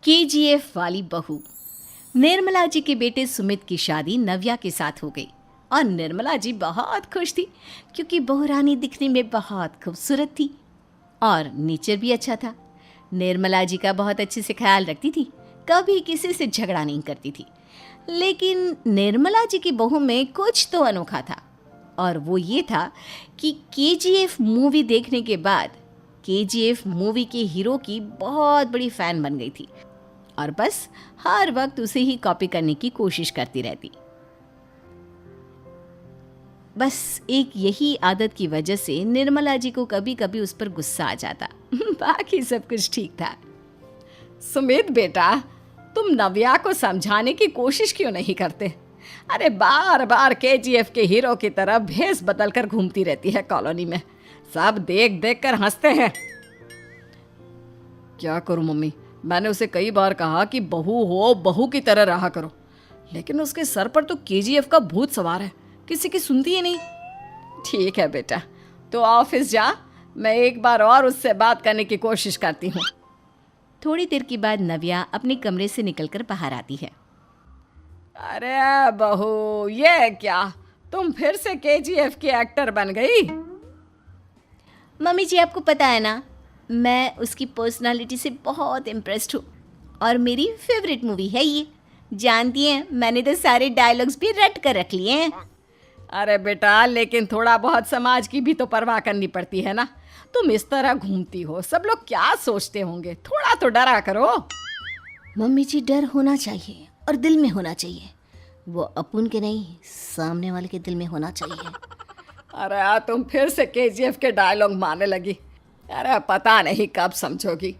KGF वाली बहू। निर्मला जी के बेटे सुमित की शादी नव्या के साथ हो गई और निर्मला जी बहुत खुश थी क्योंकि बहू रानी दिखने में बहुत खूबसूरत थी और नेचर भी अच्छा था। निर्मला जी का बहुत अच्छे से ख्याल रखती थी, कभी किसी से झगड़ा नहीं करती थी। लेकिन निर्मला जी की बहू में कुछ तो अनोखा था और वो ये था कि केजीएफ मूवी देखने के बाद केजीएफ मूवी के हीरो की बहुत बड़ी फ़ैन बन गई थी और बस हर वक्त उसे ही कॉपी करने की कोशिश करती रहती। बस एक यही आदत की वजह से निर्मला जी को कभी कभी उस पर गुस्सा आ जाता। बाकी सब कुछ ठीक था। सुमित बेटा, तुम नव्या को समझाने की कोशिश क्यों नहीं करते? अरे बार बार केजीएफ के हीरो की तरह भेस बदल कर घूमती रहती है कॉलोनी में, सब देख देख कर हंसते हैं। क्या करूं मम्मी, मैंने उसे कई बार कहा कि बहू हो बहू की तरह रहा करो, लेकिन उसके सर पर तो केजीएफ का भूत सवार है, किसी की सुनती ही नहीं। ठीक है बेटा, तो ऑफिस जा, मैं एक बार और उससे बात करने की कोशिश करती हूँ। थोड़ी देर के बाद नव्या अपने कमरे से निकलकर बाहर आती है। अरे बहू, ये क्या, तुम फिर से केजीएफ की एक्टर बन गई? मम्मी जी, आपको पता है ना, मैं उसकी पर्सनालिटी से बहुत इम्प्रेस्ड हूँ और मेरी फेवरेट मूवी है ये। जानती हैं, मैंने तो सारे डायलॉग्स भी रट कर रख लिए हैं। अरे बेटा, लेकिन थोड़ा बहुत समाज की भी तो परवाह करनी पड़ती है ना। तुम इस तरह घूमती हो, सब लोग क्या सोचते होंगे, थोड़ा तो डरा करो। मम्मी जी, डर होना चाहिए और दिल में होना चाहिए, वो अपुन के नहीं सामने वाले के दिल में होना चाहिए। अरे तुम फिर से केजीएफ के डायलॉग मारने लगी। अरे पता नहीं कब समझोगी।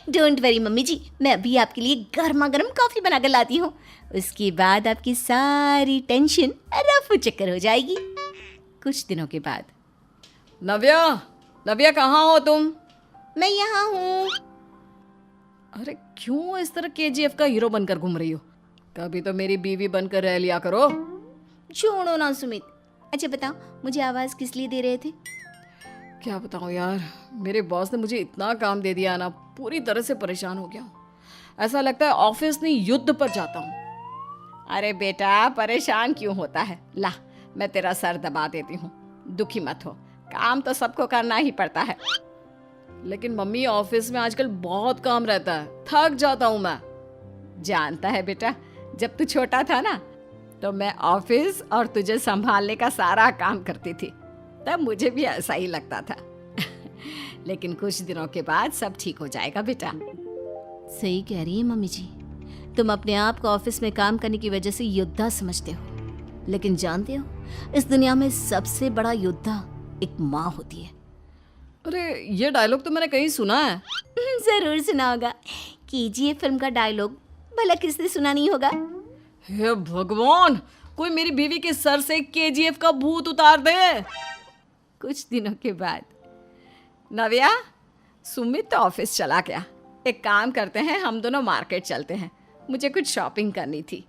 डोंट वरी मम्मी जी, मैं अभी आपके लिए गर्मा गर्म कॉफ़ी बना कर लाती हूँ, उसके बाद आपकी सारी टेंशन रफू चक्कर हो जाएगी। कुछ दिनों के बाद। नव्या, नव्या कहाँ हो तुम? मैं यहाँ हूँ। अरे क्यों इस तरह केजीएफ का हीरो बनकर घूम रही हो? कभी तो मेरी बीवी बनकर रह लिया करो। छोड़ो ना सुमित। अच्छा बताओ, मुझे आवाज़ किस लिए दे रहे थे? क्या बताऊँ यार, मेरे बॉस ने मुझे इतना काम दे दिया ना, पूरी तरह से परेशान हो गया हूँ। ऐसा लगता है ऑफिस नहीं युद्ध पर जाता हूँ। अरे बेटा, परेशान क्यों होता है? ला, मैं तेरा सर दबा देती हूँ, दुखी मत हो, काम तो सबको करना ही पड़ता है। लेकिन मम्मी, ऑफिस में आजकल बहुत काम रहता है, थक जाता हूँ मैं। जानता है बेटा, जब तू छोटा था ना, तो मैं ऑफिस और तुझे संभालने का सारा काम करती थी, तब मुझे भी ऐसा ही लगता था। लेकिन कुछ दिनों के बाद सब ठीक हो जाएगा बेटा। सही कह रही है मम्मी जी, तुम अपने आप को ऑफिस में काम करने की वजह से योद्धा समझते हो, लेकिन जानते हो, इस दुनिया में सबसे बड़ा योद्धा एक माँ होती है। अरे ये डायलॉग तो मैंने कहीं सुना है। जरूर सुना होगा, केजीएफ फिल्म का डायलॉग, भला किसने सुना नहीं होगा। हे भगवान, कोई मेरी बीवी के सर से केजीएफ का भूत उतार दे। कुछ दिनों के बाद। नव्या, सुमित तो ऑफिस चला गया, एक काम करते हैं, हम दोनों मार्केट चलते हैं, मुझे कुछ शॉपिंग करनी थी।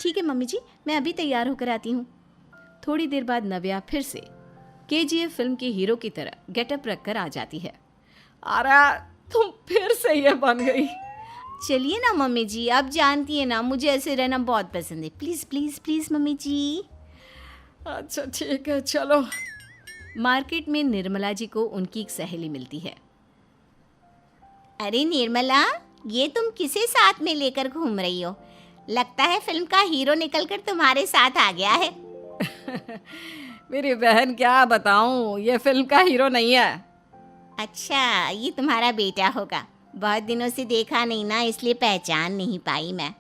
ठीक है मम्मी जी, मैं अभी तैयार होकर आती हूँ। थोड़ी देर बाद नव्या फिर से केजीएफ फिल्म के हीरो की तरह गेटअप रखकर आ जाती है। अरे तुम फिर से ये बन गई। चलिए ना मम्मी जी, आप जानती है ना, मुझे ऐसे रहना बहुत पसंद है। प्लीज़ प्लीज़ प्लीज़ मम्मी जी। अच्छा ठीक है, चलो। मार्केट में निर्मला जी को उनकी एक सहेली मिलती है। अरे निर्मला, ये तुम किसे साथ में लेकर घूम रही हो? लगता है फिल्म का हीरो निकलकर तुम्हारे साथ आ गया है। मेरी बहन, क्या बताऊं, ये फिल्म का हीरो नहीं है। अच्छा, ये तुम्हारा बेटा होगा, बहुत दिनों से देखा नहीं ना, इसलिए पहचान नहीं पाई मैं।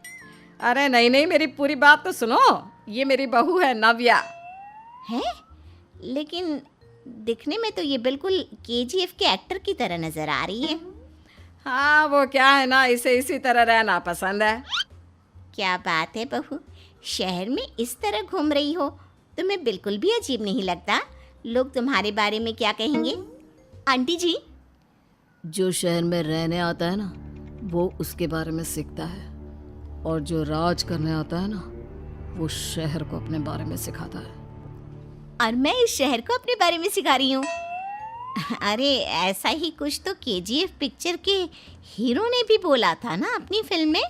अरे नहीं नहीं, मेरी पूरी बात तो सुनो, ये मेरी बहू है नव्या। है? लेकिन दिखने में तो ये बिल्कुल केजीएफ के एक्टर की तरह नजर आ रही है। हाँ, वो क्या है ना, इसे इसी तरह रहना पसंद है। क्या बात है बहू, शहर में इस तरह घूम रही हो, तुम्हें बिल्कुल भी अजीब नहीं लगता? लोग तुम्हारे बारे में क्या कहेंगे? आंटी जी, जो शहर में रहने आता है ना, वो उसके बारे में सीखता है, और जो राज करने आता है ना, वो शहर को अपने बारे में सिखाता है। और मैं इस शहर को अपने बारे में सिखा रही हूँ। अरे ऐसा ही कुछ तो केजीएफ पिक्चर के हीरो ने भी बोला था ना अपनी फिल्म में।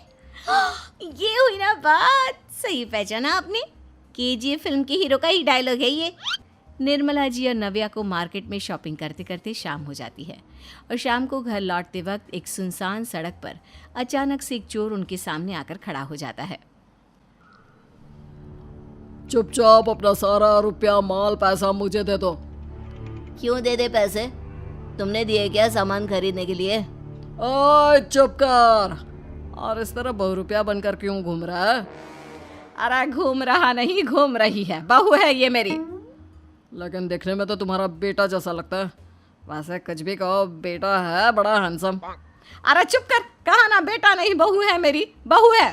ये हुई ना बात, सही पहचाना आपने। केजीएफ फिल्म के हीरो का ही डायलॉग है ये। निर्मला जी और नव्या को मार्केट में शॉपिंग करते करते शाम हो जाती है और शाम को घर लौटते वक्त एक सुनसान सड़क पर अचानक से एक चोर उनके सामने आकर खड़ा हो जाता है। चुपचाप अपना सारा रुपया माल पैसा मुझे दे दो। क्यों दे दे पैसे? तुमने दिए क्या सामान खरीदने के लिए? ओए चुप कर। और इस तरह बहुरुपया बनकर क्यों घूम रहा है? अरे घूम रहा नहीं, घूम रही है, बहू है ये मेरी। लेकिन देखने में तो तुम्हारा बेटा जैसा लगता है। वैसे कुछ भी कहो, बेटा है बड़ा हैंडसम। अरे चुप कर, कहा ना बेटा नहीं बहू है मेरी, बहू है।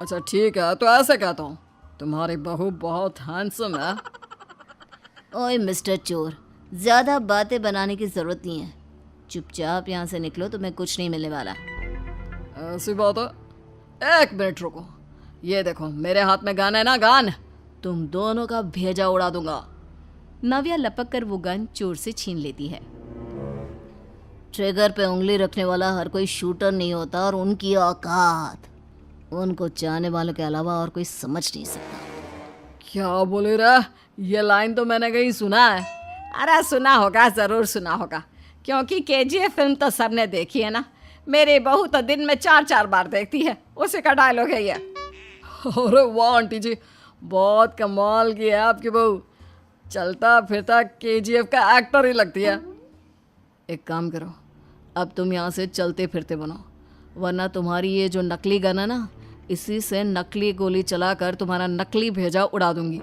अच्छा ठीक है, तो ऐसे कहता हूँ, तुम्हारी बहू बहुत हैंडसम है। ओए मिस्टर चोर, ज़्यादा बातें बनाने की ज़रूरत नहीं है। चुपचाप यहाँ से निकलो, तुम्हें कुछ नहीं मिलने वाला। ऐसी बात है। एक मिनट रुको, ये देखो मेरे हाथ में गन है ना, गन। तुम दोनों का भेजा उड़ा दूंगा। नव्या लपक कर वो गन चोर से छीन लेती है। ट्रिगर पे उंगली रखने वाला हर कोई शूटर नहीं होता और उनकी औकात उनको चाहने वालों के अलावा और कोई समझ नहीं सकता। क्या बोले रे? ये लाइन तो मैंने कहीं सुना है। अरे सुना होगा, ज़रूर सुना होगा, क्योंकि केजीएफ फिल्म तो सबने देखी है ना। मेरी बहू तो दिन में 4-4 बार देखती है, उसी का डायलॉग है ये। अरे वाह आंटी जी, बहुत कमाल की है आपकी बहू। चलता फिरता केजीएफ का एक्टर ही लगती है। एक काम करो, अब तुम यहाँ से चलते फिरते बनो, वरना तुम्हारी ये जो नकली गन है ना, इसी से नकली गोली चलाकर तुम्हारा नकली भेजा उड़ा दूंगी।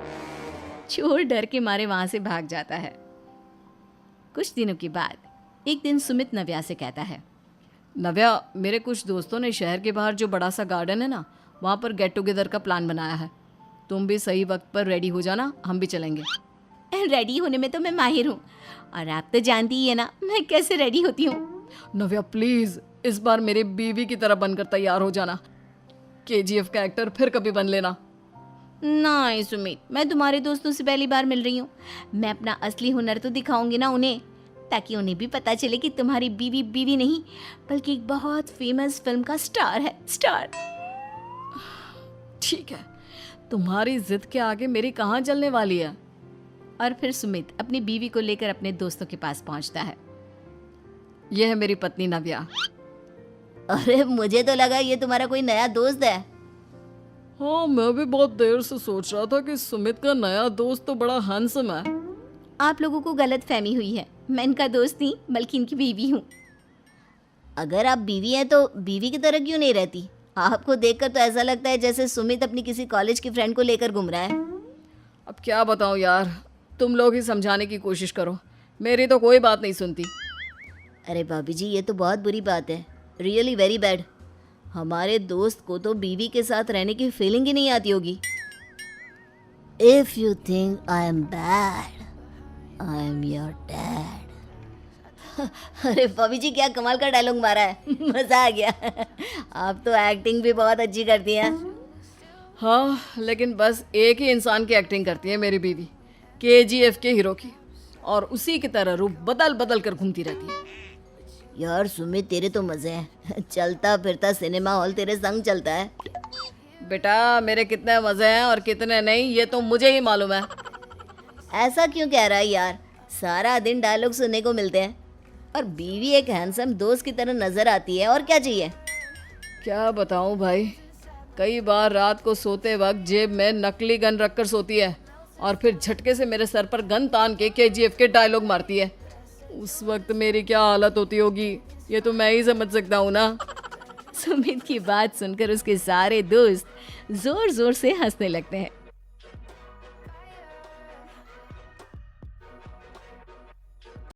चोर डर के मारे वहां से भाग जाता है। कुछ दिनों के बाद एक दिन सुमित नव्या से कहता है, नव्या, मेरे कुछ दोस्तों ने शहर के बाहर जो बड़ा सा गार्डन है ना, वहाँ पर गेट टुगेदर का प्लान बनाया है। तुम भी सही वक्त पर रेडी हो जाना, हम भी चलेंगे। रेडी होने में तो मैं माहिर हूँ, और आप तो जानती ही है ना मैं कैसे रेडी होती हूँ। नव्या प्लीज इस बार मेरी बीवी की तरह बनकर तैयार हो जाना। केजीएफ का एक्टर फिर कभी बन लेना। नहीं सुमित, मैं तुम्हारे दोस्तों से पहली बार मिल रही हूँ। मैं अपना असली हुनर तो दिखाऊंगी ना उन्हें, ताकि उन्हें भी पता चले कि तुम्हारी बीवी बीवी नहीं बल्कि एक बहुत फेमस फिल्म का स्टार है, स्टार। ठीक है, तुम्हारी जिद के आगे मेरी कहाँ चलने वाली है। और फिर सुमित अपनी बीवी को लेकर अपने दोस्तों के पास पहुंचता है। यह है मेरी पत्नी नव्या। अरे मुझे तो लगा ये तुम्हारा कोई नया दोस्त है। हाँ, मैं भी बहुत देर से सोच रहा था कि सुमित का नया दोस्त तो बड़ा हैंडसम है। आप लोगों को गलत फहमी हुई है, मैं इनका दोस्त नहीं बल्कि इनकी बीवी हूँ। अगर आप बीवी हैं तो बीवी की तरह क्यों नहीं रहती? आपको देखकर तो ऐसा लगता है जैसे सुमित अपनी किसी कॉलेज की फ्रेंड को लेकर घूम रहा है। अब क्या बताऊँ यार, तुम लोग ही समझाने की कोशिश करो, मेरी तो कोई बात नहीं सुनती। अरे भाभी जी, ये तो बहुत बुरी बात है, रियली वेरी बैड। हमारे दोस्त को तो बीवी के साथ रहने की फीलिंग ही नहीं आती होगी। If you think I am bad, I am your dad. अरे भाभी जी, क्या कमाल का डायलॉग मारा है, मजा आ गया। आप तो एक्टिंग भी बहुत अच्छी करती हैं। हाँ, लेकिन बस एक ही इंसान की एक्टिंग करती है मेरी बीवी, केजीएफ के हीरो की, और उसी की तरह रूप बदल बदल कर घूमती रहती है। यार सुमित, तेरे तो मजे हैं, चलता फिरता सिनेमा हॉल तेरे संग चलता है। बेटा, मेरे कितने मजे हैं और कितने नहीं ये तो मुझे ही मालूम है। ऐसा क्यों कह रहा है यार, सारा दिन डायलॉग सुनने को मिलते हैं और बीवी एक हैंडसम दोस्त की तरह नजर आती है, और क्या चाहिए। क्या बताऊं भाई, कई बार रात को सोते वक्त जेब में नकली गन रखकर सोती है और फिर झटके से मेरे सर पर गन तान के केजीएफ के डायलॉग मारती है। उस वक्त मेरी क्या हालत होती होगी ये तो मैं ही समझ सकता हूँ ना। सुमित की बात सुनकर उसके सारे दोस्त जोर जोर से हंसने लगते हैं।